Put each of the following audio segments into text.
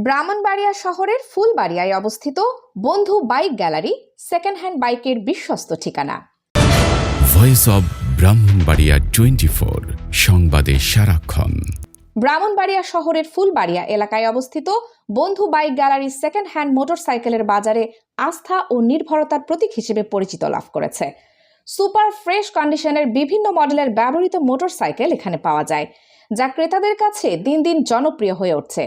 ব্রাহ্মণবাড়িয়া শহরের ফুলবাড়িয়ায় অবস্থিত বন্ধু বাইক গ্যালারি সেকেন্ড হ্যান্ড বাইকের বিশ্বস্ত ঠিকানা। ভয়েস অব ব্রাহ্মণবাড়িয়া 24 সংবাদে সারাক্ষণ। ব্রাহ্মণবাড়িয়া শহরের ফুলবাড়িয়া এলাকায় অবস্থিত বন্ধু বাইক গ্যালারি সেকেন্ড হ্যান্ড মোটরসাইকেলের বাজারে আস্থা ও নির্ভরতার প্রতীক হিসেবে পরিচিত লাভ করেছে। সুপার ফ্রেশ কন্ডিশনের বিভিন্ন মডেলের ব্যবহৃত মোটরসাইকেল এখানে পাওয়া যায়, যা ক্রেতাদের কাছে দিন দিন জনপ্রিয় হয়ে উঠছে।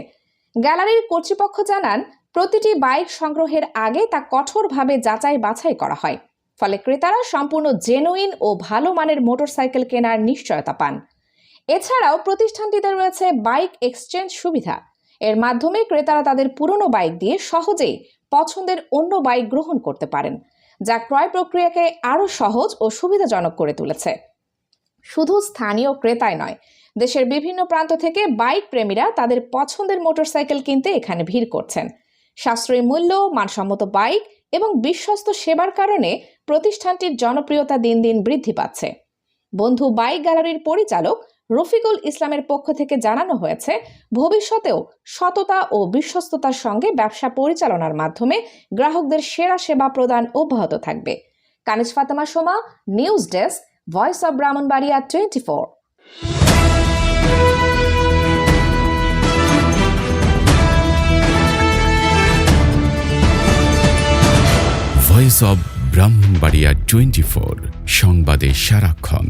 গ্যালারির কর্তৃপক্ষ জানান, প্রতিটি বাইক সংগ্রহের আগে তা কঠোরভাবে যাচাই বাছাই করা হয়, ফলে ক্রেতারা সম্পূর্ণ জেনুইন ও ভালো মানের মোটরসাইকেল কেনার নিশ্চয়তা পান। এছাড়াও প্রতিষ্ঠানটিতে রয়েছে বাইক এক্সচেঞ্জ সুবিধা। এর মাধ্যমে ক্রেতারা তাদের পুরনো বাইক দিয়ে সহজেই পছন্দের অন্য বাইক গ্রহণ করতে পারেন, যা ক্রয় প্রক্রিয়াকে আরও সহজ ও সুবিধাজনক করে তুলেছে। শুধু স্থানীয় ক্রেতাই নয়, দেশের বিভিন্ন প্রান্ত থেকে বাইক প্রেমীরা তাদের পছন্দের মোটরসাইকেল কিনতে এখানে ভিড় করছেন। সাশ্রয়ী মূল্য, মানসম্মত বাইক এবং বিশ্বস্ত সেবার কারণে প্রতিষ্ঠানটির জনপ্রিয়তা দিন দিন বৃদ্ধি পাচ্ছে। বন্ধু বাইক গ্যালারির পরিচালক রফিকুল ইসলামের পক্ষ থেকে জানানো হয়েছে, ভবিষ্যতেও সততা ও বিশ্বস্ততার সঙ্গে ব্যবসা পরিচালনার মাধ্যমে গ্রাহকদের সেরা সেবা প্রদান অব্যাহত থাকবে। Kaniz Fatema Soma, news desk, voice of Brahmanbaria 24। Voice of Brahmanbaria 24 সংবাদে সারাক্ষণ।